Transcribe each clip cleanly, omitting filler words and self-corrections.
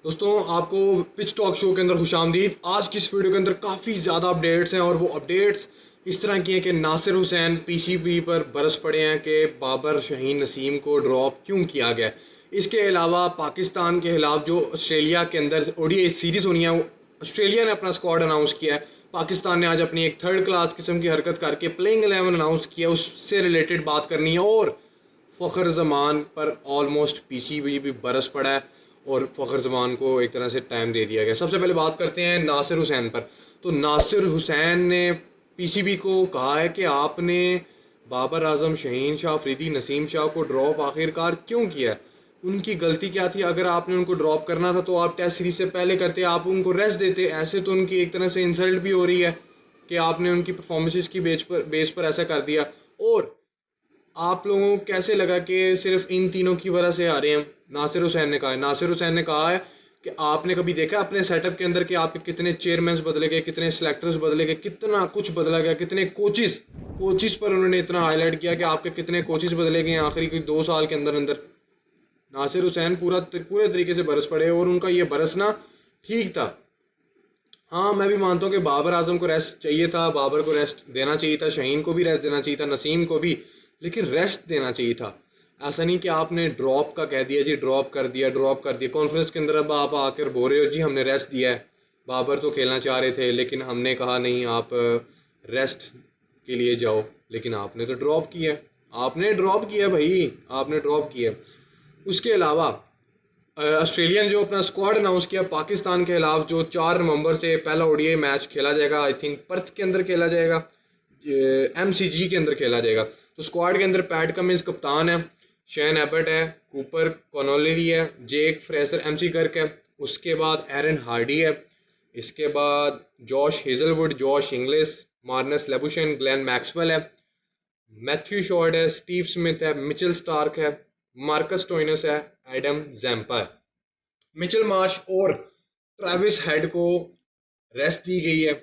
दोस्तों आपको pitch talk show के अंदर खुशामदीद। आज की इस वीडियो के अंदर काफ़ी ज़्यादा अपडेट्स हैं और वो अपडेट्स इस तरह की हैं कि नासिर हुसैन पीसीबी पर बरस पड़े हैं कि बाबर शाहीन नसीम को ड्रॉप क्यों किया गया। इसके अलावा पाकिस्तान के खिलाफ जो ऑस्ट्रेलिया के अंदर ओडीआई सीरीज़ होनी है, ऑस्ट्रेलिया ने अपना स्क्वाड अनाउंस किया है। पाकिस्तान ने आज अपनी एक थर्ड क्लास किस्म की हरकत करके प्लेइंग 11 अनाउंस किया, उससे रिलेटेड बात करनी है। और फ़खर ज़मान पर ऑलमोस्ट पीसीबी भी बरस पड़ा है और फ़खर ज़मान को एक तरह से टाइम दे दिया गया। सबसे पहले बात करते हैं नासिर हुसैन पर। तो नासिर हुसैन ने पीसीबी को कहा है कि आपने बाबर आजम, शहीन शाह अफरीदी, नसीम शाह को ड्रॉप आखिरकार क्यों किया। उनकी गलती क्या थी? अगर आपने उनको ड्रॉप करना था तो आप टेस्ट सीरीज से पहले करते, आप उनको रेस्ट देते। ऐसे तो उनकी एक तरह से इंसल्ट भी हो रही है कि आपने उनकी परफॉर्मेंसेस की बेस पर ऐसा कर दिया। और आप लोगों को कैसे लगा कि सिर्फ इन तीनों की वजह से आ रहे हैं? नासिर हुसैन ने कहा है कि आपने कभी देखा अपने सेटअप के अंदर कि आपके कितने चेयरमैन बदले गए, कितने सिलेक्टर्स बदले गए, कितना कुछ बदला गया, कितने कोचिस पर उन्होंने इतना हाईलाइट किया कि आपके कितने कोचिस बदले गए आखिरी कोई 2 साल के अंदर अंदर। नासिर हुसैन पूरे तरीके से बरस पड़े और उनका ये बरसना ठीक था। हाँ, मैं भी मानता हूँ कि बाबर आजम को रेस्ट चाहिए था, बाबर को रेस्ट देना चाहिए था, शहीन को भी रेस्ट देना चाहिए था, नसीम को भी, लेकिन रेस्ट देना चाहिए था। ऐसा नहीं कि आपने ड्रॉप का कह दिया जी, ड्रॉप कर दिया कॉन्फ्रेंस के अंदर। अब आप आकर बोल रहे हो जी हमने रेस्ट दिया है। बाबर तो खेलना चाह रहे थे लेकिन हमने कहा नहीं, आप रेस्ट के लिए जाओ, लेकिन आपने तो ड्रॉप किया। आपने ड्रॉप किया भाई, आपने ड्रॉप किया। उसके अलावा ऑस्ट्रेलिया ने जो अपना स्क्वाड अनाउंस किया पाकिस्तान के खिलाफ, जो 4 नवंबर से पहला ओडीआई मैच खेला जाएगा, आई थिंक पर्थ के अंदर खेला जाएगा, एमसीजी के अंदर खेला जाएगा। तो स्क्वाड के अंदर पैट कमिंस कप्तान है, शेन एबर्ट है, कूपर कॉनोलरी है, जेक फ्रेसर, एमसी गर्क है, उसके बाद एरन हार्डी है, इसके बाद Josh Hazlewood, Josh Inglis, Marnus Labuschagne, Glenn Maxwell है, मैथ्यू शॉर्ट है, स्टीव स्मिथ है, मिचेल स्टार्क है, मार्कस टोइनस है, एडम जैम्पा है। मिचेल मार्श और ट्रेविस हेड को रेस्ट दी गई है।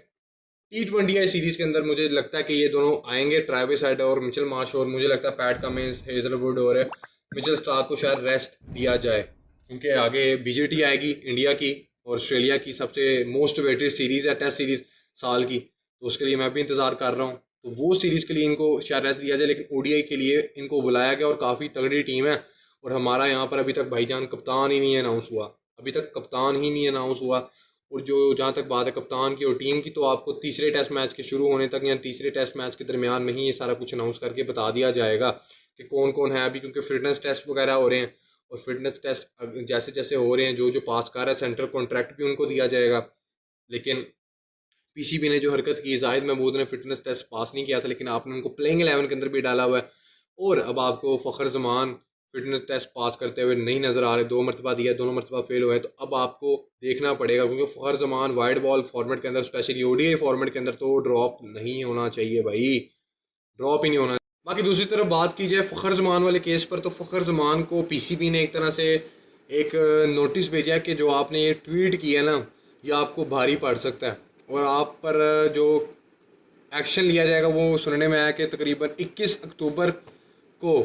T20 सीरीज के अंदर मुझे लगता है कि ये दोनों आएंगे, ट्रेविस हेड और मिचेल मार्श, और मुझे लगता है पैट कमिंस, हेजलवुड और मिचेल स्टार्क को शायद रेस्ट दिया जाए, क्योंकि आगे बीजीटी आएगी इंडिया की और ऑस्ट्रेलिया की सबसे मोस्ट वेटेड सीरीज़ है, टेस्ट सीरीज़ साल की। तो उसके लिए मैं भी इंतज़ार कर रहा हूँ। तो वो सीरीज़ के लिए इनको शायद रेस्ट दिया जाए, लेकिन ओडीआई के लिए इनको बुलाया गया और काफ़ी तगड़ी टीम है। और हमारा यहाँ पर अभी तक भाईजान कप्तान ही नहीं अनाउंस हुआ, अभी तक कप्तान ही नहीं अनाउंस हुआ। और जो जहाँ तक बात है कप्तान की और टीम की, तो आपको तीसरे टेस्ट मैच के शुरू होने तक या तीसरे टेस्ट मैच के दरमियान में ही ये सारा कुछ अनाउंस करके बता दिया जाएगा कि कौन कौन है अभी, क्योंकि फिटनेस टेस्ट वगैरह हो रहे हैं। और फिटनेस टेस्ट जैसे जैसे हो रहे हैं, जो जो पास कर रहा है सेंट्रल कॉन्ट्रैक्ट भी उनको दिया जाएगा। लेकिन पीसीबी ने जो हरकत की, जाहिद महमूद ने फिटनेस टेस्ट पास नहीं किया था लेकिन आपने उनको प्लेइंग 11 के अंदर भी डाला हुआ है। और अब आपको फ़खर ज़मान फिटनेस टेस्ट पास करते हुए नहीं नज़र आ रहे, 2 मरतबा दिया, दोनों मरतबा फेल हुए। तो अब आपको देखना पड़ेगा, क्योंकि फ़खर ज़मान वाइड बॉल फॉर्मेट के अंदर, स्पेशली ओडीआई फॉर्मेट के अंदर, तो ड्रॉप नहीं होना चाहिए भाई, ड्रॉप ही नहीं होना। बाकी दूसरी तरफ बात की जाए फ़खर ज़मान वाले केस पर, तो फ़खर ज़मान को पीसीबी ने एक तरह से एक नोटिस भेजा है कि जो आपने ये ट्वीट किया ना, ये आपको भारी पड़ सकता है और आप पर जो एक्शन लिया जाएगा वो सुनने में आया कि तकरीबन 21 अक्टूबर को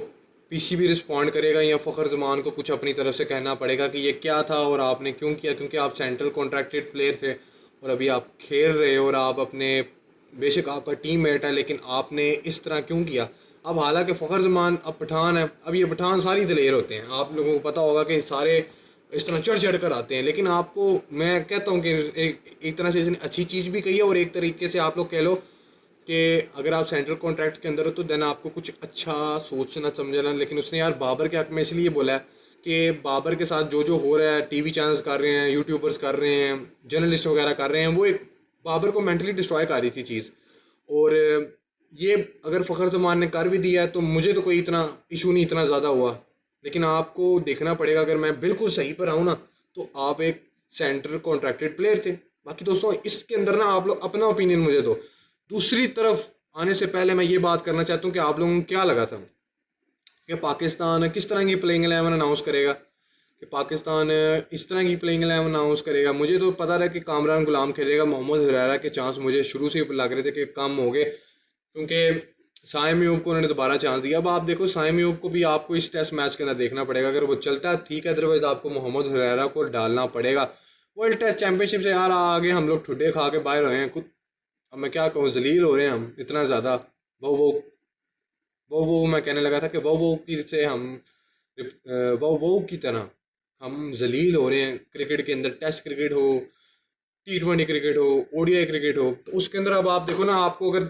पीसीबी रिस्पॉन्ड करेगा, या फ़खर ज़मान को कुछ अपनी तरफ से कहना पड़ेगा कि ये क्या था और आपने क्यों किया, क्योंकि आप सेंट्रल कॉन्ट्रैक्टेड प्लेयर थे और अभी आप खेल रहे हो और आप अपने, बेशक आपका टीम मेट है लेकिन आपने इस तरह क्यों किया। अब हालांकि फ़खर ज़मान अब पठान है, अब ये पठान सारी दलेर होते हैं, आप लोगों को पता होगा कि सारे इस तरह चढ़ चढ़ कर आते हैं। लेकिन आपको मैं कहता हूँ कि एक तरह से इसने अच्छी चीज़ भी कही है और एक तरीके से आप लोग कह लो कि अगर आप सेंट्रल कॉन्ट्रैक्ट के अंदर हो तो देन आपको कुछ अच्छा सोचना समझना। लेकिन उसने यार बाबर के हक में इसलिए बोला है कि बाबर के साथ जो जो हो रहा है, टीवी चैनल्स कर रहे हैं, यूट्यूबर्स कर रहे हैं, जर्नलिस्ट वगैरह कर रहे हैं, वो एक बाबर को मेंटली डिस्ट्रॉय कर रही थी चीज़। और ये अगर फ़खर ज़मान ने कर भी दिया है तो मुझे तो कोई इतना इशू नहीं इतना ज़्यादा हुआ। लेकिन आपको देखना पड़ेगा, अगर मैं बिल्कुल सही पर आऊँ ना, तो आप एक सेंट्रल कॉन्ट्रैक्टेड प्लेयर थे। बाकी दोस्तों इसके अंदर ना आप लोग अपना ओपिनियन मुझे दो। दूसरी तरफ आने से पहले मैं ये बात करना चाहता हूँ कि आप लोगों को क्या लगा था कि पाकिस्तान किस तरह की प्लेइंग 11 अनाउंस करेगा, कि पाकिस्तान इस तरह की प्लेइंग 11 अनाउंस करेगा। मुझे तो पता रहा कि कामरान गुलाम खेलेगा, मोहम्मद हुरैरा के चांस मुझे शुरू से ही लग रहे थे कि कम हो गए, क्योंकि साइम अयूब को उन्होंने दोबारा चांस दिया। अब आप देखो साइम अयूब को भी आपको इस टेस्ट मैच के अंदर देखना पड़ेगा, अगर वो चलता है ठीक है, अदरवाइज आपको मोहम्मद हुरैरा को डालना पड़ेगा। वर्ल्ड टेस्ट चैंपियनशिप से यार आगे हम लोग ठुड्डे खा के बाहर हुए हैं कुछ। अब मैं क्या कहूँ, जलील हो रहे हैं हम इतना ज़्यादा। वो मैं कहने लगा था कि वो की से हम वो की तरह हम जलील हो रहे हैं क्रिकेट के अंदर। टेस्ट क्रिकेट हो, T20 क्रिकेट हो, ओडीआई क्रिकेट हो, तो उसके अंदर अब आप देखो ना, आपको अगर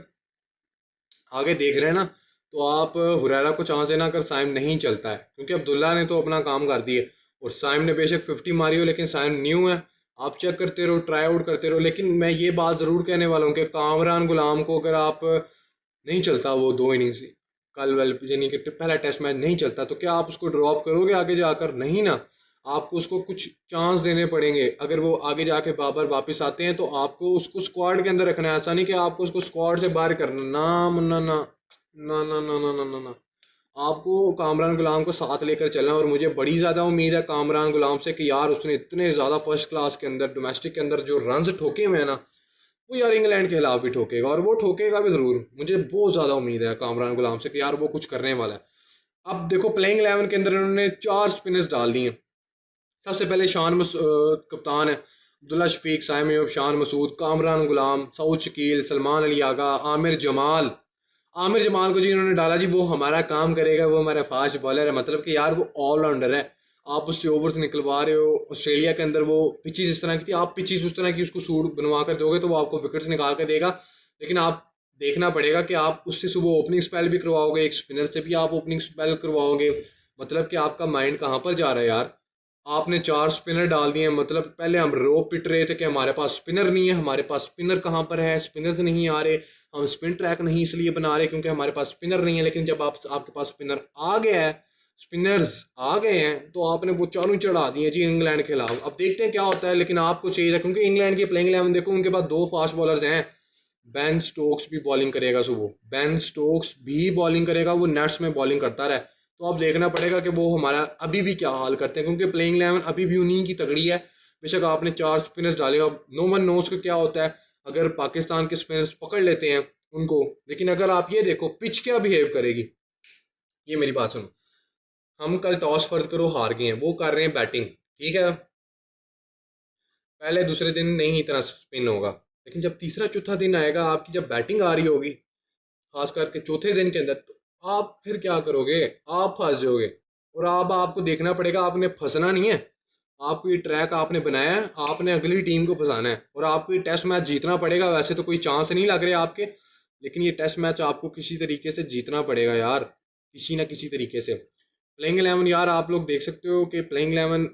आगे देख रहे हैं ना, तो आप हुरैरा को चांस देना अगर साइम नहीं चलता है, क्योंकि अब्दुल्ला ने तो अपना काम कर दिए और साइम ने बेशक 50 मारी हो, लेकिन साइम न्यू है। आप चेक करते रहो, ट्राई आउट करते रहो। लेकिन मैं ये बात ज़रूर कहने वाला हूँ कि कामरान गुलाम को अगर आप नहीं चलता वो 2 इनिंग्स कल वेल यानी कि पहला टेस्ट मैच नहीं चलता, तो क्या आप उसको ड्रॉप करोगे आगे जाकर? नहीं ना, आपको उसको कुछ चांस देने पड़ेंगे। अगर वो आगे जाके बाबर वापस आते हैं तो आपको उसको स्क्वाड के अंदर रखना है, ऐसा नहीं कि आपको उसको स्क्वाड से बाहर करना। ना ना ना ना ना ना ना ना ना ना, आपको कामरान गुलाम को साथ लेकर चलना है। और मुझे बड़ी ज़्यादा उम्मीद है कामरान गुलाम से कि यार उसने इतने ज़्यादा फर्स्ट क्लास के अंदर डोमेस्टिक के अंदर जो रन्स ठोके हुए हैं ना, वो यार इंग्लैंड के खिलाफ भी ठोकेगा, और वो ठोकेगा भी ज़रूर। मुझे बहुत ज़्यादा उम्मीद है कामरान गुलाम से कि यार वो कुछ करने वाला है। अब देखो प्लेइंग 11 के अंदर इन्होंने 4 स्पिनर्स डाल दिए। सबसे पहले कप्तान है अब्दुल्ला शफीक, साइम अयूब, शान मसूद, कामरान गुलाम, सऊद शकील, सलमान अली आगा, आमिर जमाल। आमिर जमाल को जी इन्होंने डाला जी, वो हमारा काम करेगा, वो हमारा फास्ट बॉलर है। मतलब कि यार वो ऑलराउंडर है। आप उससे ओवर्स निकलवा रहे हो। ऑस्ट्रेलिया के अंदर वो पिचेस इस तरह की थी, आप पिचेस उस तरह की उसको सूट बनवा कर दोगे तो वो आपको विकेट्स निकाल कर देगा। लेकिन आप देखना पड़ेगा कि आप उससे सुबह ओपनिंग स्पेल भी करवाओगे, एक स्पिनर से भी आप ओपनिंग स्पेल करवाओगे। मतलब कि आपका माइंड कहाँ पर जा रहा है यार। आपने 4 स्पिनर डाल दिए। मतलब पहले हम रोप पिट रहे थे कि हमारे पास स्पिनर नहीं है, हमारे पास स्पिनर कहाँ पर है, स्पिनर्स नहीं आ रहे। हम स्पिन ट्रैक नहीं इसलिए बना रहे क्योंकि हमारे पास स्पिनर नहीं है। लेकिन जब आपके पास स्पिनर आ गया है, स्पिनर्स आ गए हैं, तो आपने वो चारों चढ़ा दिए जी इंग्लैंड के खिलाफ। अब देखते हैं क्या होता है। लेकिन आपको चाहिए था, क्योंकि इंग्लैंड की प्लेइंग 11 देखो, उनके पास 2 फास्ट बॉलर्स हैं। बेन स्टोक्स भी बॉलिंग करेगा सुबह, बेन स्टोक्स भी बॉलिंग करेगा, वो नेट्स में बॉलिंग करता रहे। तो अब देखना पड़ेगा कि वो हमारा अभी भी क्या हाल करते हैं, क्योंकि प्लेइंग 11 अभी भी उन्हीं की तगड़ी है। बेशक आपने 4 स्पिनर्स डाले, अब नो वन नोस का क्या होता है अगर पाकिस्तान के स्पिनर्स पकड़ लेते हैं उनको। लेकिन अगर आप ये देखो पिच क्या बिहेव करेगी, ये मेरी बात सुनो। हम कल टॉस फर्ज करो हार गए हैं, वो कर रहे हैं बैटिंग, ठीक है, पहले दूसरे दिन नहीं इतना स्पिन होगा। लेकिन जब तीसरा चौथा दिन आएगा, आपकी जब बैटिंग आ रही होगी, खास करके चौथे दिन के अंदर, तो आप फिर क्या करोगे? आप फंस जाओगे। और अब आपको देखना पड़ेगा, आपने फंसना नहीं है। आपको ये ट्रैक आपने बनाया है, आपने अगली टीम को फंसाना है, और आपको ये टेस्ट मैच जीतना पड़ेगा। वैसे तो कोई चांस नहीं लग रहे आपके, लेकिन ये टेस्ट मैच आपको किसी तरीके से जीतना पड़ेगा यार, किसी ना किसी तरीके से। प्लेइंग 11 यार आप लोग देख सकते हो कि प्लेइंग 11